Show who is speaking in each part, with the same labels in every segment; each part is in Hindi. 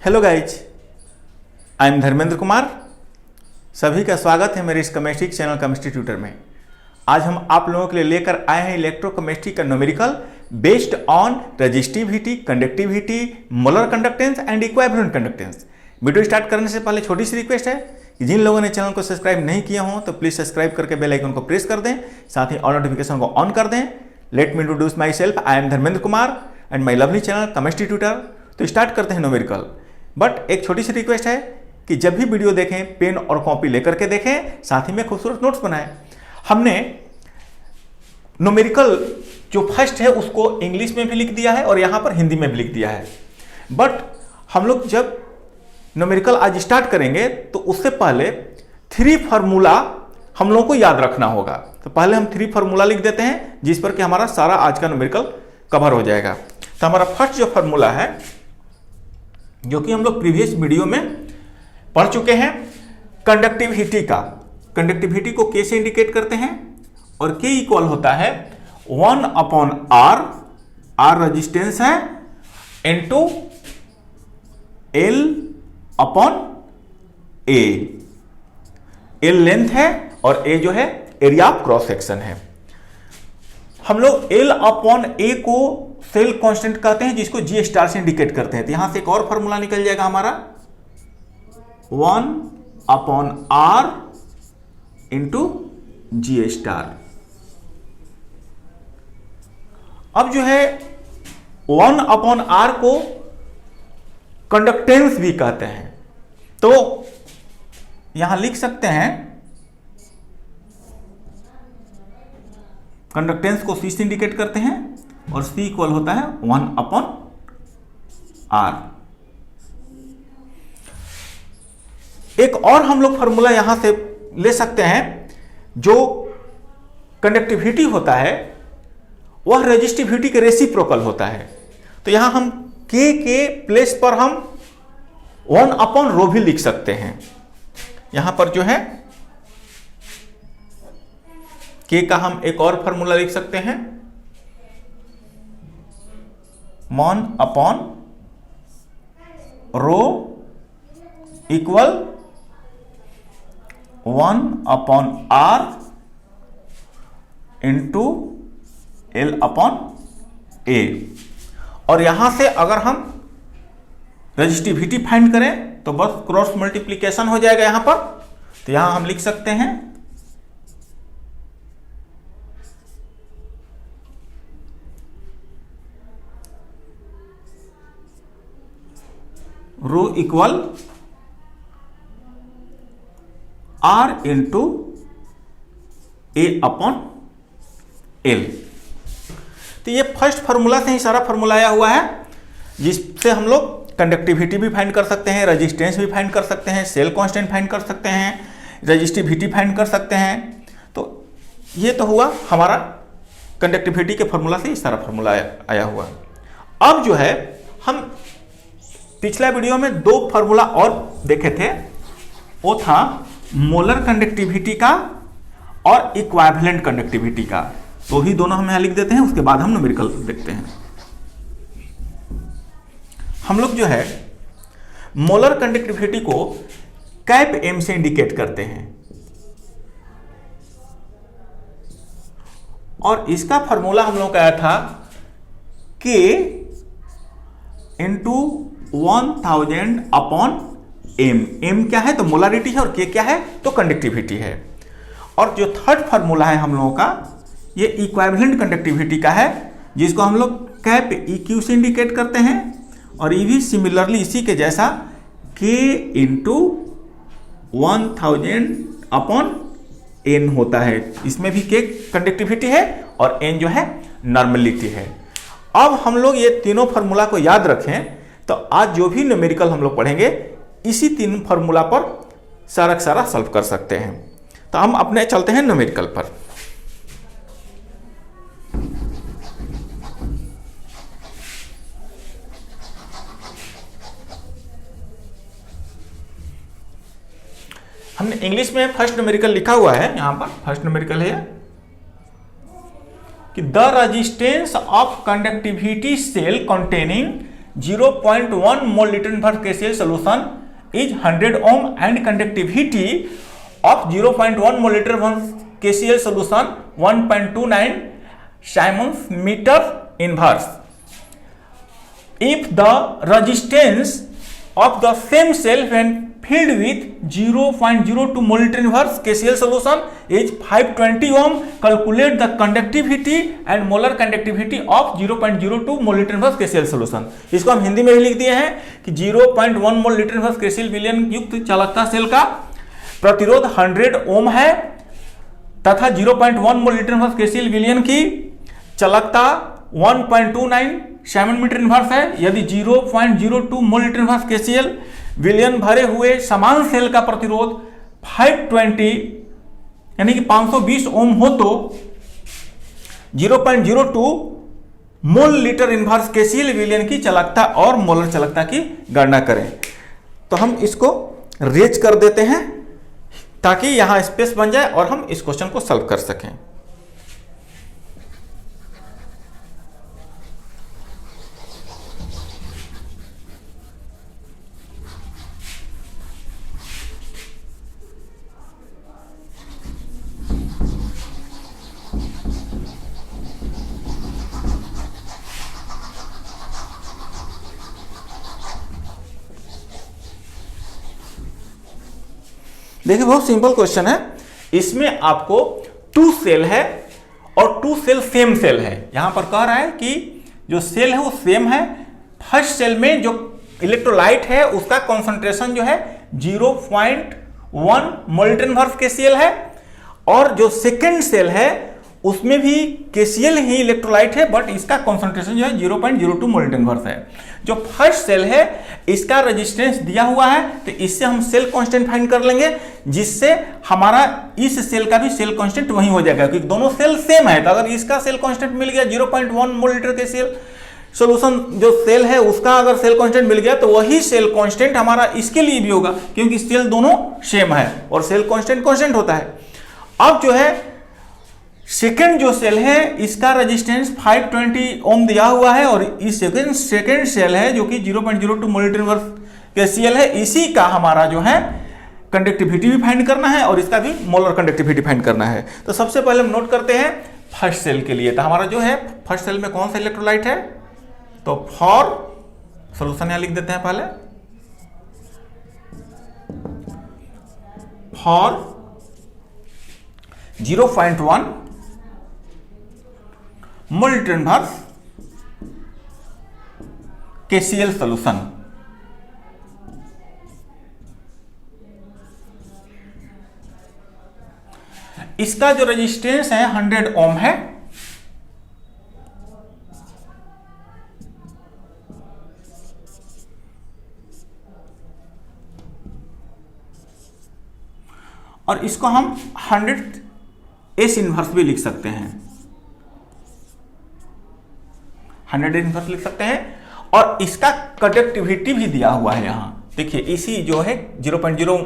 Speaker 1: Hello guys, I am Dharmendra Kumar. सभी का स्वागत है मेरे इस केमिस्ट्री चैनल केमिस्ट्री ट्यूटर में। आज हम आप लोगों के लिए लेकर आए हैं इलेक्ट्रोकेमिस्ट्री का numerical based on resistivity, conductivity, molar conductance and equivalent conductance. Video start करने से पहले छोटी सी रिक्वेस्ट है कि जिन लोगों ने चैनल को सब्सक्राइब नहीं किया हो तो प्लीज सब्सक्राइब करके बेल आइकन को प्रेस कर दें, साथ ही ऑल नोटिफिकेशन को ऑन कर दें। Let me introduce my self, I am Dharmendra Kumar and my lovely channel chemistry tutor. तो स्टार्ट करते हैं न्यूमेरिकल। बट एक छोटी सी रिक्वेस्ट है कि जब भी वीडियो देखें पेन और कॉपी लेकर के देखें, साथ ही में खूबसूरत नोट्स बनाएं। हमने न्यूमेरिकल जो फर्स्ट है उसको इंग्लिश में भी लिख दिया है और यहां पर हिंदी में भी लिख दिया है। बट हम लोग जब न्यूमेरिकल आज स्टार्ट करेंगे तो उससे पहले 3 फार्मूला हम लोगों को याद रखना होगा। तो पहले हम 3 फार्मूला लिख देते हैं जिस पर कि हमारा सारा आज का न्यूमेरिकल कवर हो जाएगा। तो हमारा फर्स्ट जो फार्मूला है, जो कि हम लोग प्रीवियस वीडियो में पढ़ चुके हैं, कंडक्टिविटी का। कंडक्टिविटी को K से इंडिकेट करते हैं और K इक्वल होता है 1/R, R रेजिस्टेंस है, इनटू L/A। L लेंथ है और A जो है एरिया ऑफ क्रॉस सेक्शन है। हम लोग L/A को सेल कांस्टेंट कहते हैं, जिसको G स्टार से इंडिकेट करते हैं। तो यहां से एक और फॉर्मूला निकल जाएगा हमारा 1/R इंटू G स्टार। अब जो है 1/R को कंडक्टेंस भी कहते हैं। तो यहां लिख सकते हैं कंडक्टेंस को C से इंडिकेट करते हैं और C इक्वल होता है 1/R। एक और हम लोग फॉर्मूला यहां से ले सकते हैं। जो कंडक्टिविटी होता है वह रेजिस्टिविटी के रेसिप्रोकल होता है। तो यहां हम K के प्लेस पर हम 1/ρ भी लिख सकते हैं। यहां पर जो है K का हम एक और फॉर्मूला लिख सकते हैं 1/ρ इक्वल 1/R इंटू L/A। और यहां से अगर हम रेजिस्टिविटी फाइंड करें तो बस क्रॉस मल्टीप्लीकेशन हो जाएगा यहां पर। तो यहां हम लिख सकते हैं rho equal R into A/L। तो ये फर्स्ट फार्मूला से ही सारा फार्मूला आया हुआ है, जिससे हम लोग कंडक्टिविटी भी फाइंड कर सकते हैं, रेजिस्टेंस भी फाइंड कर सकते हैं, सेल कांस्टेंट फाइंड कर सकते हैं, रेजिस्टिविटी फाइंड कर सकते हैं। तो ये तो हुआ हमारा कंडक्टिविटी के फार्मूला से ही सारा फार्मूला आया हुआ। अब जो है हम पिछला वीडियो में 2 फार्मूला और देखे थे। वो था मोलर कंडक्टिविटी का और इक्विवेलेंट कंडक्टिविटी का। तो ही दोनों हम यहां लिख देते हैं, उसके बाद हम न्यूमेरिकल देखते हैं। हम लोग जो है मोलर कंडक्टिविटी को कैप M से इंडिकेट करते हैं और इसका फार्मूला हम लोग का आया था K इंटू 1000/M। M क्या है तो मोलारिटी है और K क्या है तो कंडक्टिविटी है। और जो थर्ड फार्मूला है हम लोगों का, ये इक्विवेलेंट कंडक्टिविटी का है, जिसको हम लोग कैप EQ से इंडिकेट करते हैं। और ये भी सिमिलरली इसी के जैसा K इंटू 1000/N होता है। इसमें भी K कंडक्टिविटी है और N जो है नॉर्मलिटी है। अब हम लोग ये तीनों फार्मूला को याद रखें तो आज जो भी न्यूमेरिकल हम लोग पढ़ेंगे इसी 3 फार्मूला पर सारा का सारा सॉल्व कर सकते हैं। तो हम अपने चलते हैं न्यूमेरिकल पर। हमने इंग्लिश में फर्स्ट न्यूमेरिकल लिखा हुआ है। यहां पर फर्स्ट न्यूमेरिकल है कि the resistance of conductivity cell containing 0.1 mole litre inverse KCl solution is 100 ohm and conductivity of 0.1 mole litre inverse KCl solution 1.29 Siemens meter inverse. If the resistance of the same cell when filled with 0.02 mol liter inverse KCl solution is 520 ohm, calculate the conductivity and molar conductivity of 0.02 mol liter inverse KCl solution. इसको हम हिंदी में भी लिख दिए हैं कि 0.1 मोल लीटर इनवर्स KCl विलयन युक्त चालकता सेल का प्रतिरोध 100 ओम है तथा 0.1 मोल लीटर इनवर्स KCl विलयन की चालकता 1.29 साइमन मीटर इनवर्स है। यदि 0.02 मोल लीटर इनवर्स KCl विलयन भरे हुए समान सेल का प्रतिरोध 520 यानी कि 520 ओम हो तो 0.02 मोल लीटर इनवर्स KCl विलयन की चालकता और मोलर चालकता की गणना करें। तो हम इसको रेज कर देते हैं ताकि यहां स्पेस बन जाए और हम इस क्वेश्चन को सॉल्व कर सकें। देखिए बहुत सिंपल क्वेश्चन है। इसमें आपको 2 सेल है और 2 सेल सेम सेल है। यहां पर कह रहा है कि जो सेल है वो सेम है। फर्स्ट सेल में जो इलेक्ट्रोलाइट है उसका कॉन्सेंट्रेशन जो है 0.1 मोल लीटर इनवर्स KCl है और जो सेकेंड सेल है उसमें भी KCl ही इलेक्ट्रोलाइट है बट इसका कॉन्सेंट्रेशन जो है 0.02 मोल लीटर इनवर्स है। जो फर्स्ट सेल है इसका रेजिस्टेंस दिया हुआ है तो इससे हम सेल कांस्टेंट फाइंड कर लेंगे जिससे हमारा इस सेल का भी सेल कांस्टेंट वही हो जाएगा क्योंकि दोनों सेल सेम है। तो अगर इसका सेल कांस्टेंट मिल गया 0.1 मोल लीटर KCl सॉल्यूशन जो सेल है उसका अगर सेल कांस्टेंट मिल गया तो वही सेल कांस्टेंट हमारा इसके लिए भी होगा क्योंकि सेल दोनों सेम है और सेल कांस्टेंट कांस्टेंट होता है। अब जो है सेकेंड जो सेल है इसका रेजिस्टेंस 520 ओम दिया हुआ है और इस सेकेंड सेल है जो कि 0.02 मोल लीटर इनवर्स KCl है, इसी का हमारा जो है कंडक्टिविटी भी फाइंड करना है और इसका भी मोलर कंडक्टिविटी फाइंड करना है। तो सबसे पहले हम नोट करते हैं फर्स्ट सेल के लिए। तो हमारा जो है फर्स्ट सेल में कौन सा इलेक्ट्रोलाइट है तो फॉर सोल्यूशन यहां लिख देते हैं पहले for 0.1 mole litre inverse KCl solution. इसका जो रेजिस्टेंस है 100 ओम है और इसको हम 100 S इनवर्स भी लिख सकते हैं 100 इनवर्स लिख सकते हैं और इसका कंडक्टिविटी भी दिया हुआ है। यहां देखिए इसी जो है 0.0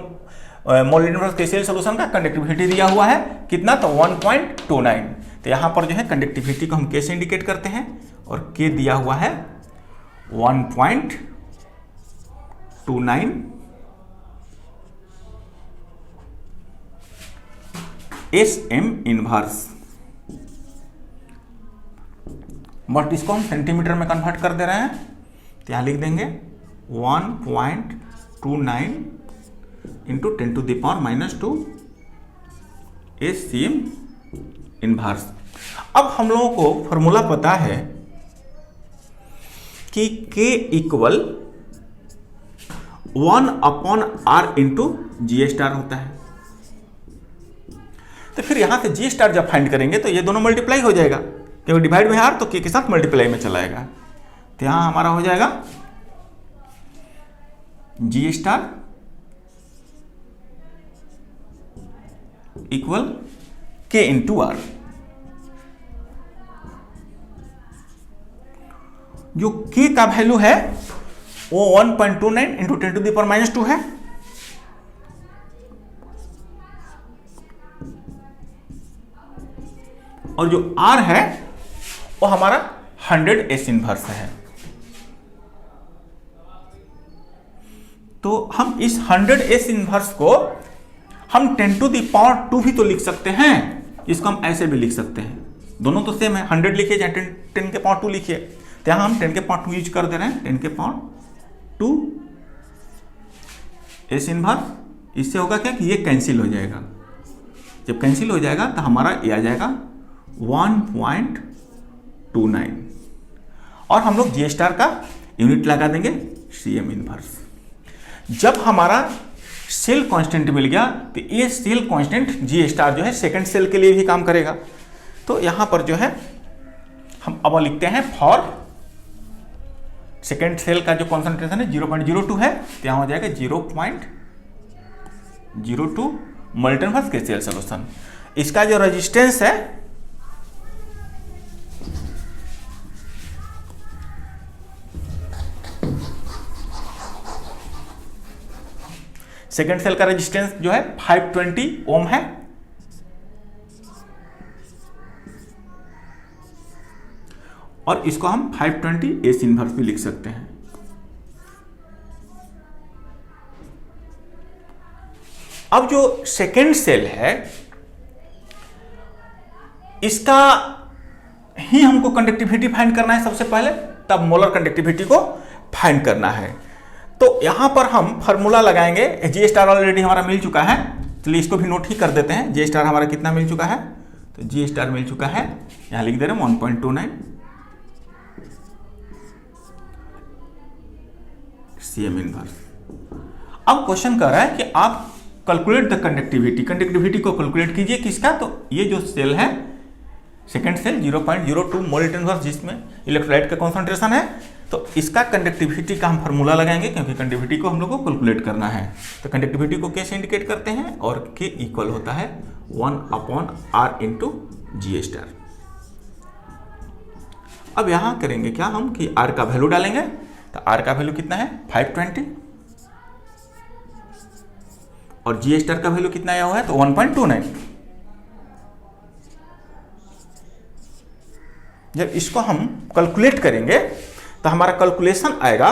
Speaker 1: मोल लीटर इनवर्स KCl सॉल्यूशन का कंडक्टिविटी दिया हुआ है कितना तो 1.29। तो यहां पर जो है कंडक्टिविटी को हम K से इंडिकेट करते हैं और K दिया हुआ है 1.29 SM इनवर्स। बट इसको हम सेंटीमीटर में कन्वर्ट कर दे रहे हैं तो यहां लिख देंगे 1.29 इंटू 10⁻⁻² SCM इनवर्स। अब हम लोगों को फॉर्मूला पता है कि K equal 1/R into G star होता है। तो फिर यहां से G स्टार जब फाइंड करेंगे तो ये दोनों मल्टीप्लाई हो जाएगा क्योंकि डिवाइड में R तो K के साथ मल्टीप्लाई में चला जाएगा। तो यहां हमारा हो जाएगा G star equal K into R। जो K का वैल्यू है वो 1.29 इंटू 10⁻² है और जो R है वो हमारा 100 S इनवर्स है। तो हम इस 100s इनवर्स को हम 10 to the power 2 भी तो लिख सकते हैं, इसको हम ऐसे भी लिख सकते हैं, दोनों तो सेम है, 100 लिखिए या 10 के पावर 2 लिखिए, तो यहाँ हम 10 के पावर 2 यूज कर दे रहे हैं, 10 के पावर 2 एस इनवर्स। इससे होगा क्या कि ये कैंसिल हो जाएगा, जब कैंसिल हो जाएगा तो हमारा ये आ जाएगा 1.29 और हम लोग जी स्टार का यूनिट लगा देंगे सीएम इनवर्स। जब हमारा सेल कांस्टेंट मिल गया तो ये सेल कांस्टेंट जी स्टार जो है सेकंड सेल के लिए भी काम करेगा। तो यहां पर जो है हम अब लिखते हैं फॉर सेकंड सेल का जो कॉन्सेंट्रेशन है 0.02 है, तो यहां हो जाएगा 0.02 मोल्टन इनवर्स के सेल सॉल्यूशन। इसका जो रेजिस्टेंस है सेकेंड सेल का रेजिस्टेंस जो है 520 ओम है, और इसको हम 520 एस इनवर्स भी लिख सकते हैं। अब जो सेकेंड सेल है इसका ही हमको कंडक्टिविटी फाइंड करना है सबसे पहले, तब मोलर कंडक्टिविटी को फाइंड करना है। तो यहां पर हम फार्मूला लगाएंगे, जी स्टार ऑलरेडी हमारा मिल चुका है, चलिए इसको भी नोट ही कर देते हैं। जी स्टार हमारा कितना मिल चुका है, तो जी स्टार मिल चुका है, यहां लिख दे रहे हैं 1.29 सीएम इनवर्स। अब क्वेश्चन कर रहा है कि आप कैलकुलेट द कंडक्टिविटी, कंडक्टिविटी को कैलकुलेट कीजिए किसका, तो ये जो सेल है सेकेंड सेल 0.02 मोल इनवर्स जिसमें इलेक्ट्रोलाइट का कॉन्सेंट्रेशन है, तो इसका कंडक्टिविटी का हम फार्मूला लगाएंगे क्योंकि कंडक्टिविटी को हम लोग को कैलकुलेट करना है। तो कंडक्टिविटी को कैसे इंडिकेट करते हैं, और के इक्वल होता है 1/r इंटू जी स्टार। अब यहां करेंगे क्या हम कि r का वैल्यू डालेंगे, तो r का वैल्यू कितना है 520 और जी स्टार का वैल्यू कितना आया हुआ है, तो 1.29। जब इसको हम कैलकुलेट करेंगे तो हमारा कैलकुलेशन आएगा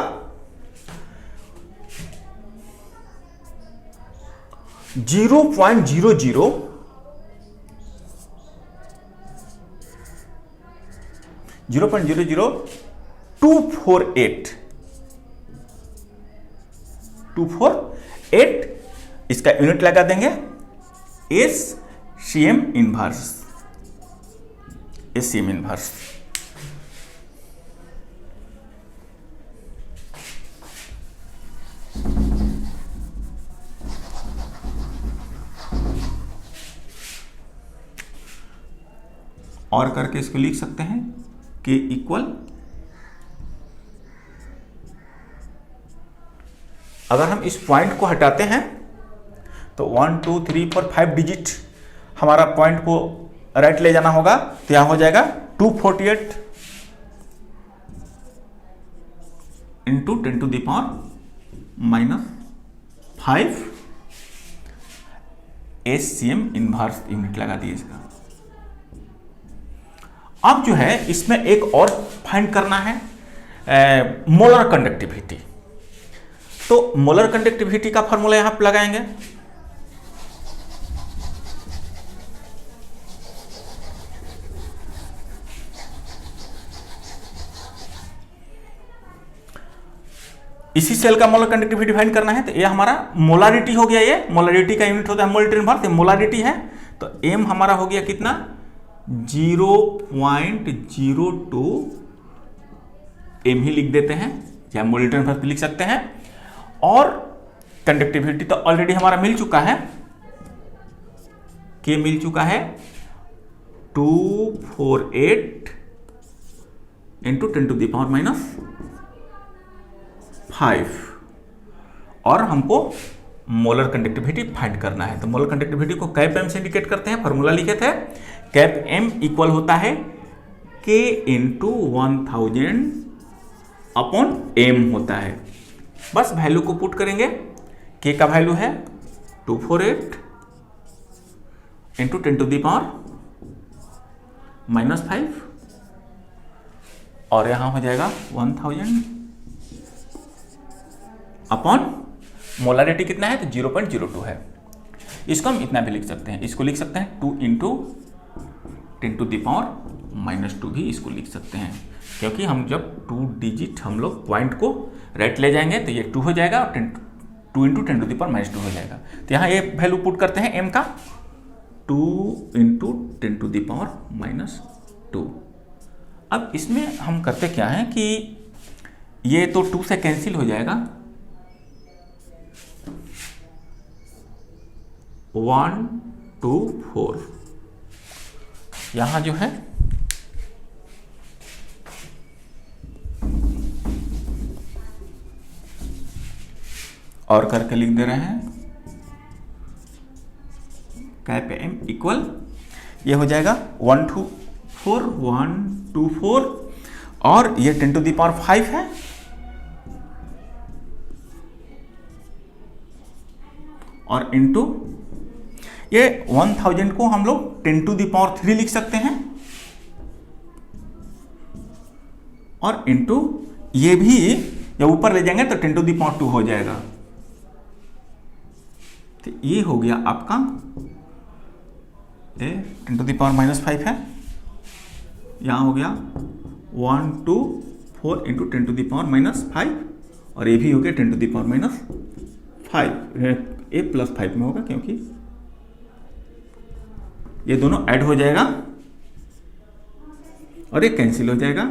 Speaker 1: 0.00248 इसका यूनिट लगा देंगे S cm inverse, S cm inverse. और करके इसको लिख सकते हैं के इक्वल, अगर हम इस पॉइंट को हटाते हैं तो 1 2 3 4 5 डिजिट हमारा पॉइंट को राइट ले जाना होगा, तो यहां हो जाएगा 248 into 10 to the power -5 S cm inverse unit लगा दिए इसका। अब जो है इसमें एक और फाइंड करना है मोलर कंडक्टिविटी। तो मोलर कंडक्टिविटी का फॉर्मूला यहां पर लगाएंगे, इसी सेल का मोलर कंडक्टिविटी फाइंड करना है। तो ये हमारा मोलारिटी हो गया, ये मोलारिटी का यूनिट होता है मोल इनवर्स, मोलारिटी है। तो एम हमारा हो गया कितना 0.02 एम ही लिख देते हैं, या मोल इनवर्स भी लिख सकते हैं। और कंडक्टिविटी तो ऑलरेडी हमारा मिल चुका है, के मिल चुका है 248 इंटू 10 टू द पावर -5, और हमको मोलर कंडक्टिविटी फाइंड करना है। तो मोलर कंडक्टिविटी को कैप एम से इंडिकेट करते हैं, फॉर्मूला लिखे थे कैप एम इक्वल होता है के इंटू 1000 अपॉन एम होता है। बस वैल्यू को पुट करेंगे, के का वैल्यू है 248 इंटू 10 टू द पावर -5, और यहां हो जाएगा 1000 अपॉन मोलारिटी कितना है, तो 0.02 है। इसको हम इतना भी लिख सकते हैं, इसको लिख सकते हैं 2 × 10⁻⁻2 भी इसको लिख सकते हैं, क्योंकि हम जब 2 डिजिट हम लोग पॉइंट को राइट ले जाएंगे तो ये 2 हो जाएगा और 2 × 10⁻² हो जाएगा। तो यहाँ ये वैल्यू पुट करते हैं m का 2 × 10⁻²। अब इसमें हम करते क्या है कि ये तो 2 से कैंसिल हो जाएगा, 1 2 4, यहाँ जो है और करके लिख दे रहे हैं कैप m इक्वल, ये हो जाएगा 1 2 4 1 2 4 और ये 10⁵ है और इंटू ये 1000 को हम लोग 10⁻³ लिख सकते हैं और इंटू ये भी जब ऊपर ले जाएंगे तो 10⁻² हो जाएगा। तो ये हो गया आपका 10⁻⁵ है, यहाँ हो गया 1 2 4 × 10⁻⁵ और ये भी हो गया 10⁻⁵, a + 5 में होगा क्योंकि ये दोनों ऐड हो जाएगा और ये कैंसिल हो जाएगा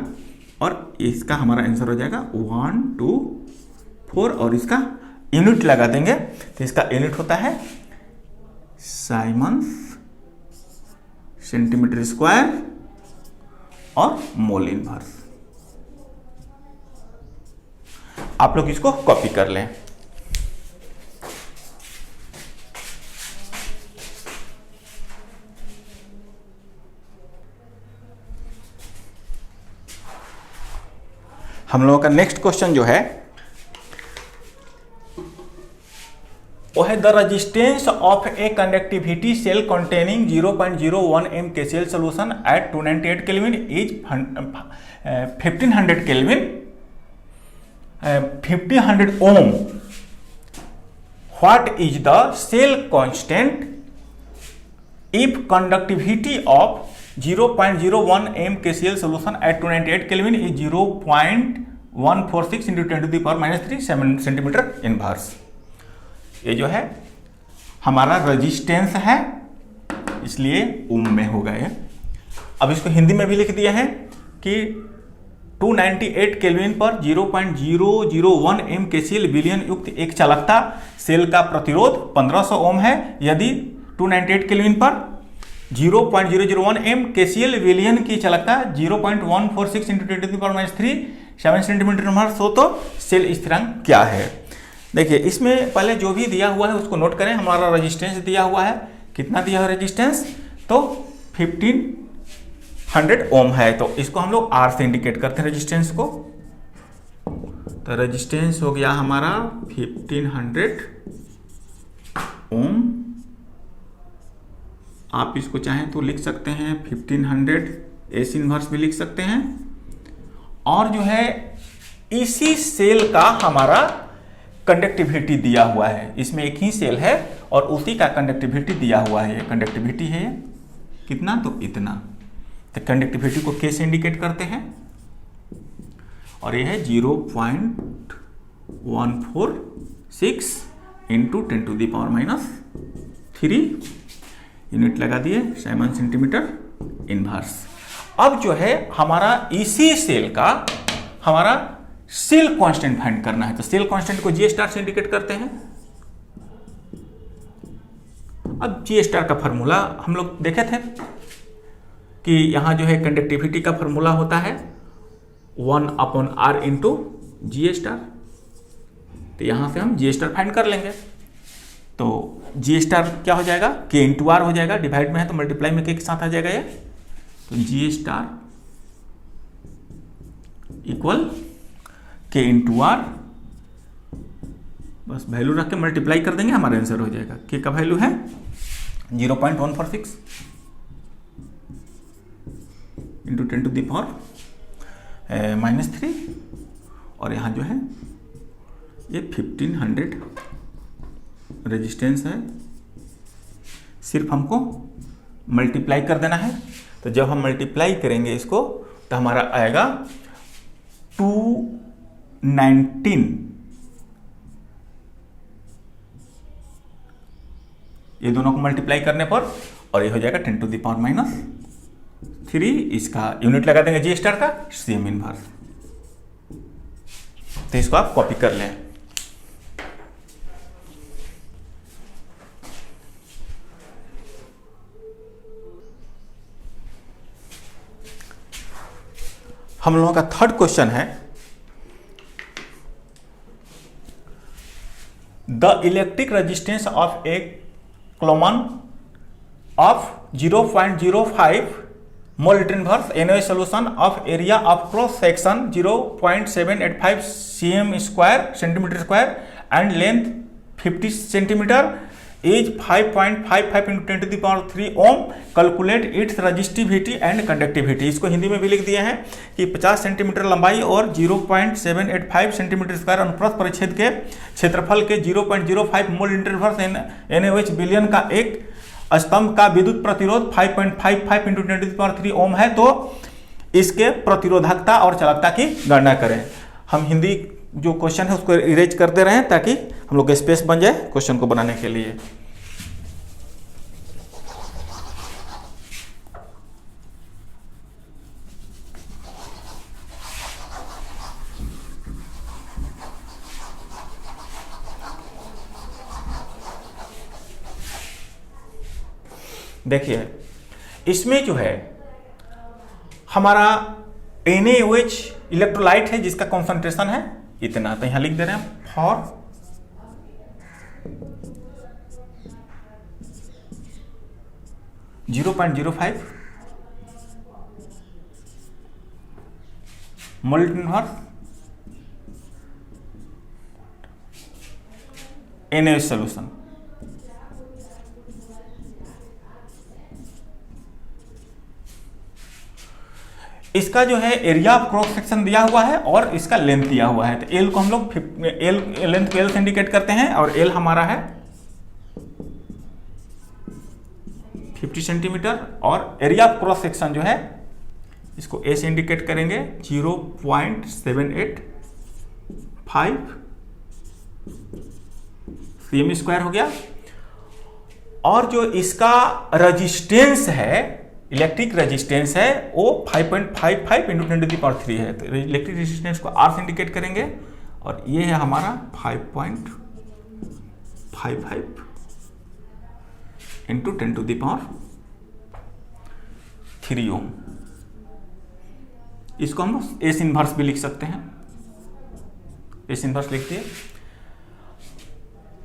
Speaker 1: और इसका हमारा आंसर हो जाएगा 1 2 4 और इसका यूनिट लगा देंगे तो इसका यूनिट होता है साइमन्स सेंटीमीटर² और मोल इनवर्स। आप लोग इसको कॉपी कर लें। हम लोगों का नेक्स्ट क्वेश्चन जो है वो है the resistance of a conductivity cell containing 0.01 m KCl solution at 298 kelvin is 1500 kelvin 1500 ohm. What is the cell constant if conductivity of 0.01 m KCl solution at 298 Kelvin is 0.146 × 10⁻³ centimetre inverse. ये जो है हमारा रेजिस्टेंस है इसलिए ओम में होगा ये। अब इसको हिंदी में भी लिख दिया है कि 298 केल्विन पर 0.001 m KCl विलयन युक्त एक चालकता सेल का प्रतिरोध 1500 ओम है। यदि 298 केल्विन पर 0.001 m KCl विलयन की चालकता 0.146 × 10⁻³ 7 सेंटीमीटर इनवर्स हो तो सेल स्थिरांक क्या है। देखिए इसमें पहले जो भी दिया हुआ है उसको नोट करें। हमारा रेजिस्टेंस दिया हुआ है, कितना दिया है रेजिस्टेंस, तो 1500 ओम है। तो इसको हम लोग R से इंडिकेट करते हैं रेजिस्टेंस को। तो रेजिस्टेंस हो गया हमारा 1500 ओम। आप इसको चाहें तो लिख सकते हैं 1500 एस इनवर्स भी लिख सकते हैं। और जो है इसी सेल का हमारा कंडक्टिविटी दिया हुआ है, इसमें एक ही सेल है और उसी का कंडक्टिविटी दिया हुआ है। ये कंडक्टिविटी है कितना, तो इतना। तो कंडक्टिविटी को कैसे इंडिकेट करते हैं, और ये है 0.146 × 10⁻³ यूनिट लगा दिए 7 सेंटीमीटर इनवर्स। अब जो है हमारा इसी सेल का हमारा सेल कांस्टेंट फाइंड करना है। तो सेल कांस्टेंट को G* से इंडिकेट करते हैं। अब G* का फार्मूला हम लोग देखे थे कि यहां जो है कंडक्टिविटी का फार्मूला होता है 1/r × G*। तो यहां से हम G* फाइंड कर लेंगे। तो G* क्या हो जाएगा, K × R हो जाएगा। डिवाइड में है तो मल्टीप्लाई में K के साथ आ जाएगा ये। तो G* इक्वल K × R, बस वैल्यू रख के मल्टीप्लाई कर देंगे, हमारा आंसर हो जाएगा। K का वैल्यू है 0.146 × 10⁻³ और यहाँ जो है ये 1500 रेजिस्टेंस है, सिर्फ हमको मल्टीप्लाई कर देना है। तो जब हम मल्टीप्लाई करेंगे इसको तो हमारा आएगा 219, ये दोनों को मल्टीप्लाई करने पर, और ये हो जाएगा 10⁻³ इसका यूनिट लगा देंगे जी स्टार का सेम इनवर्स। तो इसको आप कॉपी कर लें। हम लोगों का थर्ड क्वेश्चन है, the electric resistance of a column of 0.05 mole inverse NaOH solution of area of cross section 0.785 cm² and length 50 cm is 5.55 × 10⁻³ ohm, calculate its resistivity and conductivity. इसको हिंदी में भी लिख दिए हैं कि 50 सेंटीमीटर लंबाई और 0.785 सेंटीमीटर² अनुप्रस्थ परिच्छेद के क्षेत्रफल के 0.05 मोल इनवर्स NaOH विलयन का एक स्तंभ का विद्युत प्रतिरोध 5.55 × 10⁻³ ओम है। तो इसके प्रतिरोधकता और चालकता की गणना करें। हम हिंदी जो क्वेश्चन है उसको इरेज कर दे रहे हैं ताकि हम लोग का स्पेस बन जाए क्वेश्चन को बनाने के लिए। देखिए इसमें जो है हमारा NaOH इलेक्ट्रोलाइट है जिसका कॉन्सेंट्रेशन है इतना, तो यहां लिख दे रहे हैं for (0.05 mole inverse NaOH solution. इसका जो है एरिया ऑफ क्रॉस सेक्शन दिया हुआ है और इसका लेंथ दिया हुआ है। तो एल को हम लोग लेंथ को एल से इंडिकेट करते हैं और एल हमारा है 50 सेंटीमीटर और एरिया ऑफ क्रॉस सेक्शन जो है इसको ए से इंडिकेट करेंगे 0.785 cm² हो गया। और जो इसका रेजिस्टेंस है, इलेक्ट्रिक रेजिस्टेंस है वो 5.55 × 10⁻³ है। तो इलेक्ट्रिक रेजिस्टेंस को R से इंडिकेट करेंगे और ये है हमारा 5.55 × 10⁻³ ओम। इसको हम एस इनवर्स भी लिख सकते हैं, एस इनवर्स लिख दिए।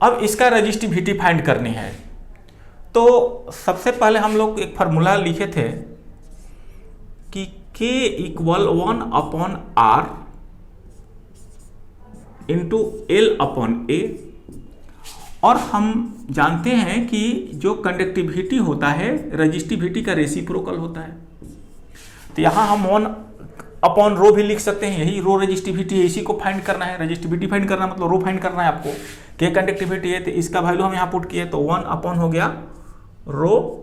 Speaker 1: अब इसका रेजिस्टिविटी फाइंड करनी है। तो सबसे पहले हम लोग एक फार्मूला लिखे थे कि K = 1/R × L/A, और हम जानते हैं कि जो कंडक्टिविटी होता है रेजिस्टिविटी का रेसिप्रोकल होता है। तो यहाँ हम 1/ρ भी लिख सकते हैं, यही रो रेजिस्टिविटी है, इसी को फाइंड करना है। रेजिस्टिविटी फाइंड करना मतलब रो फाइंड करना है आपको। K कंडक्टिविटी है तो इसका वैल्यू हम यहाँ पुट किए तो 1 हो गया rho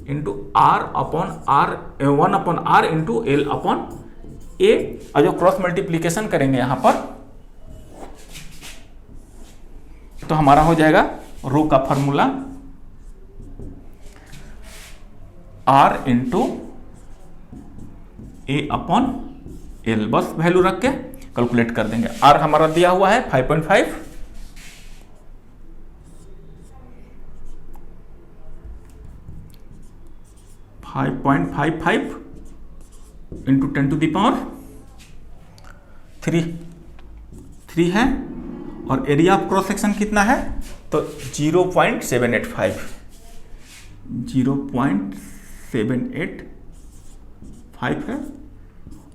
Speaker 1: into R/R 1/R into L/A। और जो क्रॉस मल्टीप्लीकेशन करेंगे यहां पर तो हमारा हो जाएगा रो का फॉर्मूला R इंटू A/L। बस वैल्यू रख के कैलकुलेट कर देंगे। R हमारा दिया हुआ है 5.5 5.55 इंटू 10⁻³ है। और एरिया ऑफ क्रॉस सेक्शन कितना है तो 0.785 है।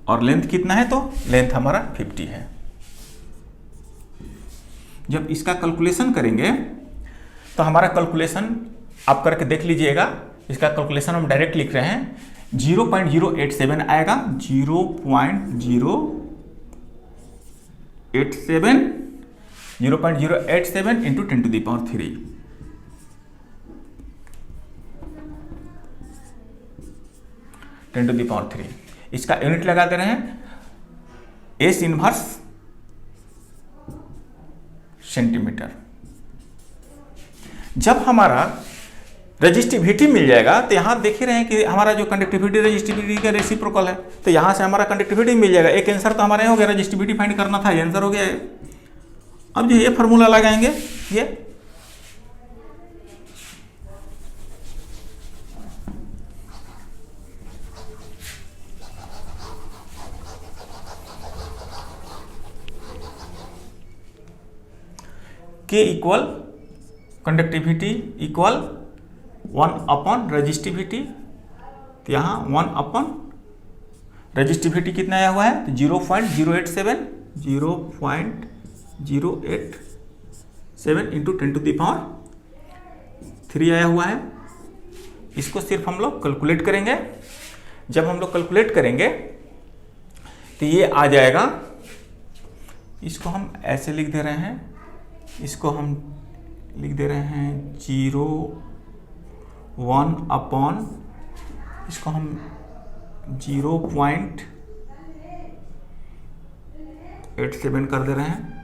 Speaker 1: और लेंथ कितना है तो लेंथ हमारा 50 है। जब इसका कैलकुलेशन करेंगे तो हमारा कैलकुलेशन आप करके देख लीजिएगा। इसका कैलकुलेशन हम डायरेक्ट लिख रहे हैं 0.087 आएगा, 0.087 0.087 इंटू 10⁻³ 10⁻³। इसका यूनिट लगा दे रहे हैं एस इनवर्स सेंटीमीटर। जब हमारा रेजिस्टिविटी मिल जाएगा तो यहाँ देख ही रहे हैं कि हमारा जो कंडक्टिविटी रेजिस्टिविटी का रेसिप्रोकल है, तो यहाँ से हमारा कंडक्टिविटी मिल जाएगा। एक आंसर तो हमारा हो गया, रेजिस्टिविटी फाइंड करना था, ये आंसर हो गया है। अब जो ये फॉर्मूला लगाएंगे, ये K equal conductivity equal 1 resistivity. तो यहाँ 1 रेजिस्टिविटी कितना आया हुआ है, तो 0.087 इंटू 10⁻³ आया हुआ है। इसको सिर्फ हम लोग कैलकुलेट करेंगे। जब हम लोग कैलकुलेट करेंगे तो ये आ जाएगा, इसको हम ऐसे लिख दे रहे हैं, इसको हम लिख दे रहे हैं 0.1 इसको हम 0.87 कर दे रहे हैं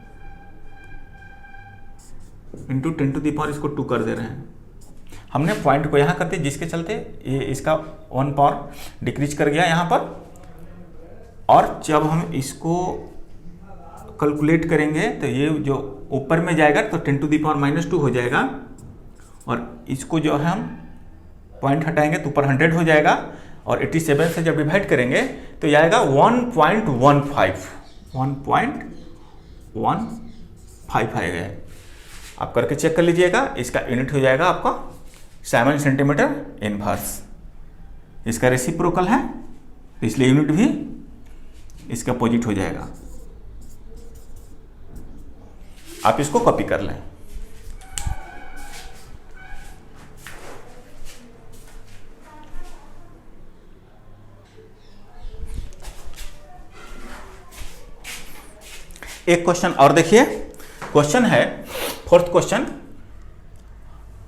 Speaker 1: इंटू 10⁻, इसको 2 कर दे रहे हैं। हमने पॉइंट को यहाँ कर दिया, जिसके चलते ये इसका 1 पावर डिक्रीज कर गया यहाँ पर। और जब हम इसको कैलकुलेट करेंगे तो ये जो ऊपर में जाएगा तो 10⁻² हो जाएगा, और इसको जो है हम पॉइंट हटाएंगे तो ऊपर 100 हो जाएगा, और 87 से जब डिवाइड करेंगे तो ये आएगा 1.15 आएगा। आप करके चेक कर लीजिएगा। इसका यूनिट हो जाएगा आपका साइमन सेंटीमीटर इनवर्स। इसका रेसिप्रोकल है, इसलिए यूनिट भी इसका अपोजिट हो जाएगा। आप इसको कॉपी कर लें। एक क्वेश्चन और देखिए। क्वेश्चन है 4th question,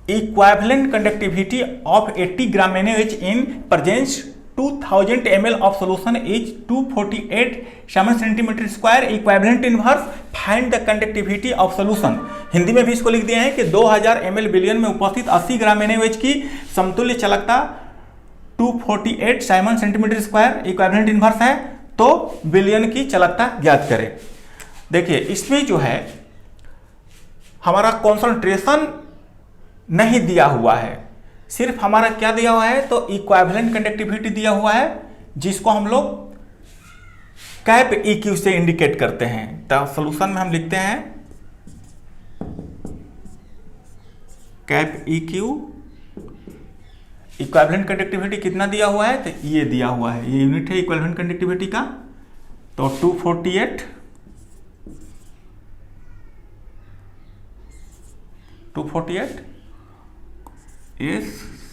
Speaker 1: equivalent conductivity of 80 gram NaOH in presence 2000 ml of solution is 248 7 centimetre square equivalent inverse, find the conductivity of solution. Hindi में भी इसको लिख दिए हैं कि 2000 ml बिलियन में उपस्थित 80 ग्राम NaOH की समतुल्य चालकता 248 7 सेंटीमीटर स्क्वायर इक्विवेलेंट इनवर्स है, तो बिलियन की चालकता ज्ञात करें। देखिए, इसमें जो है हमारा कॉन्सेंट्रेशन नहीं दिया हुआ है, सिर्फ हमारा क्या दिया हुआ है, तो इक्विवेलेंट कंडक्टिविटी दिया हुआ है, जिसको हम लोग कैप EQ से इंडिकेट करते हैं। तो सॉल्यूशन में हम लिखते हैं कैप EQ। इक्विवेलेंट कंडक्टिविटी कितना दिया हुआ है, तो ये दिया हुआ है, ये यूनिट है इक्विवेलेंट कंडक्टिविटी का। तो 248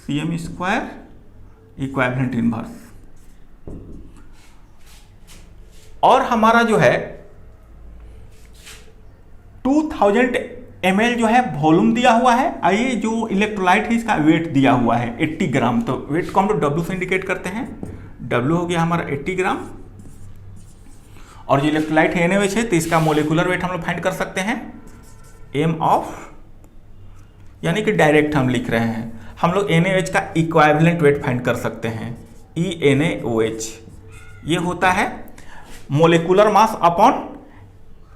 Speaker 1: cm स्क्वायर इक्विवेलेंट इनवर्स। और हमारा जो है 2000 ml जो है वॉल्यूम दिया हुआ है। आइए, जो इलेक्ट्रोलाइट है इसका वेट दिया हुआ है 80 ग्राम। तो वेट को हम लोग W से इंडिकेट करते हैं। W हो गया हमारा 80 ग्राम, और जो इलेक्ट्रोलाइट है NaOH है, तो इसका मोलिकुलर वेट हम लोग फाइंड कर सकते हैं m ऑफ, यानी कि डायरेक्ट हम लिख रहे हैं। हम लोग NaOH का इक्विवेलेंट वेट फाइंड कर सकते हैं, ENaOH। ये होता है मोलिकुलर मास अपॉन,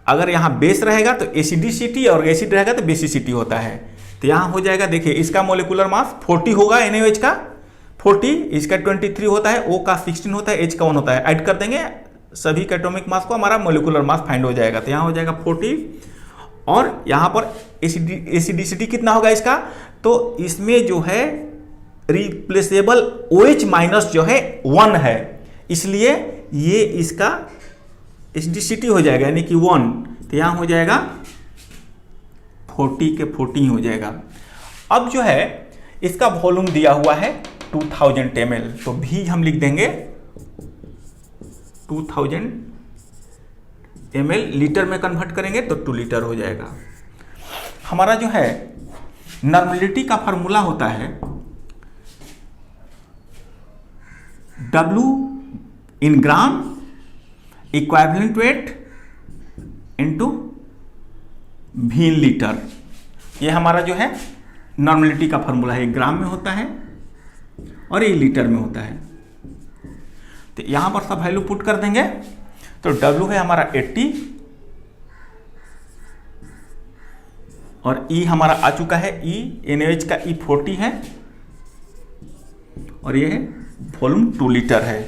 Speaker 1: अगर यहाँ बेस रहेगा तो एसिडिसिटी, और एसिड रहेगा तो बेसिसिटी होता है। तो यहाँ हो जाएगा, देखिए इसका मोलिकुलर मास 40 होगा, NaOH का 40, इसका 23 होता है, O का 16 होता है, H का 1 होता है। ऐड कर देंगे सभी के एटॉमिक मास को, हमारा मोलिकुलर मास फाइंड हो जाएगा। तो यहाँ हो जाएगा 40, और यहाँ पर एसिडिसिटी कितना होगा इसका, तो इसमें जो है रिप्लेसेबल OH माइनस जो है 1 है, इसलिए ये इसका एसिडिसिटी हो जाएगा, यानी कि 1। तो यहाँ हो जाएगा 40 के 40 हो जाएगा। अब जो है इसका वॉल्यूम दिया हुआ है 2000 ml, तो भी हम लिख देंगे 2000 ml, लीटर में कन्वर्ट करेंगे तो 2 लीटर हो जाएगा। हमारा जो है नॉर्मलिटी का फॉर्मूला होता है W in gram equivalent weight into V in litre. ये हमारा जो है नॉर्मलिटी का फॉर्मूला है, ग्राम में होता है और ये लीटर में होता है। तो यहां पर सब वैल्यू पुट कर देंगे तो W है हमारा 80 और E हमारा आ चुका है E, NaOH का E 40 है और ये है वॉल्यूम 2 लीटर है।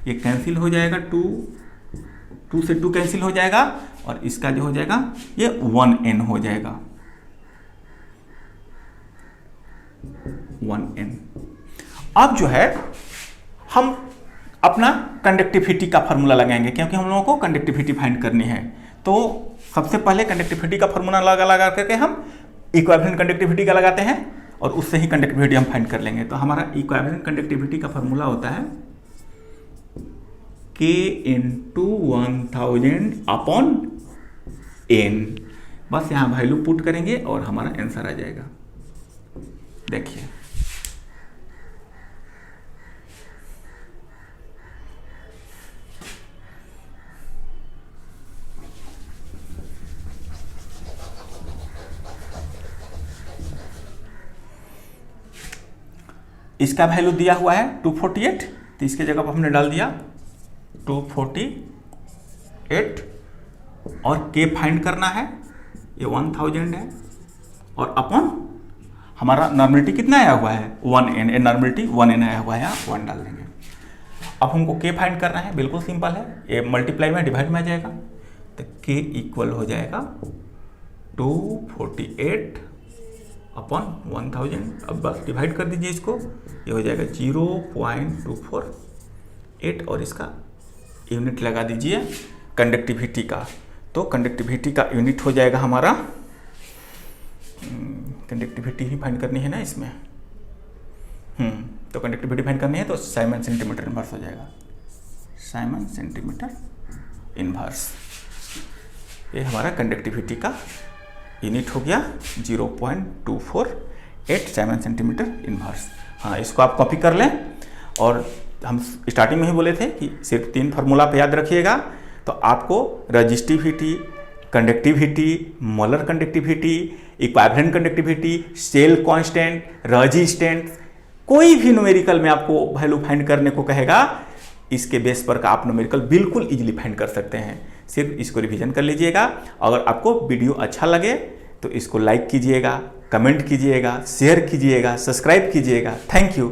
Speaker 1: ये कैंसिल हो जाएगा, 2 से 2 कैंसिल हो जाएगा और इसका जो हो जाएगा ये 1N हो जाएगा, 1N। अब जो है हम अपना कंडक्टिविटी का फार्मूला लगाएंगे क्योंकि हम लोगों को कंडक्टिविटी फाइंड करनी है। तो सबसे पहले कंडक्टिविटी का फार्मूला लगा करके हम इक्विवेलेंट कंडक्टिविटी का लगाते हैं और उससे ही कंडक्टिविटी हम फाइंड कर लेंगे। तो हमारा इक्विवेलेंट कंडक्टिविटी का फार्मूला होता है K × 1000/N। बस यहाँ वैल्यू पुट करेंगे और हमारा आंसर आ जाएगा। देखिए इसका वैल्यू दिया हुआ है 248, तो इसके जगह पर हमने डाल दिया 248 और K फाइंड करना है, ये 1000 है और अपन हमारा नॉर्मलिटी कितना आया हुआ है 1N, नॉर्मलिटी 1N आया हुआ है, यहाँ 1 डाल देंगे। अब हमको K फाइंड करना है, बिल्कुल सिंपल है, ये मल्टीप्लाई में डिवाइड में आ जाएगा तो K इक्वल हो जाएगा 248 अपॉन 1000। अब बस डिवाइड कर दीजिए इसको, ये हो जाएगा 0.248 और इसका यूनिट लगा दीजिए कंडक्टिविटी का। तो कंडक्टिविटी का यूनिट हो जाएगा हमारा, कंडक्टिविटी ही फाइंड करनी है ना इसमें, तो कंडक्टिविटी फाइंड करनी है तो साइमन सेंटीमीटर इनवर्स हो जाएगा, साइमन सेंटीमीटर इनवर्स। ये हमारा कंडक्टिविटी का यूनिट हो गया 0.248 7 सेंटीमीटर इनवर्स। हाँ, इसको आप कॉपी कर लें और हम स्टार्टिंग में ही बोले थे कि सिर्फ 3 फार्मूला पे याद रखिएगा तो आपको resistivity, conductivity, molar conductivity, equivalent conductivity, cell constant, resistance, कोई भी न्यूमेरिकल में आपको वैल्यू फाइंड करने को कहेगा, इसके बेस पर का आप न्यूमेरिकल बिल्कुल इजीली फाइंड कर सकते हैं। सिर्फ इसको रिवीजन कर लीजिएगा। अगर आपको वीडियो अच्छा लगे तो इसको लाइक कीजिएगा, कमेंट कीजिएगा, शेयर कीजिएगा, सब्सक्राइब कीजिएगा। Thank you.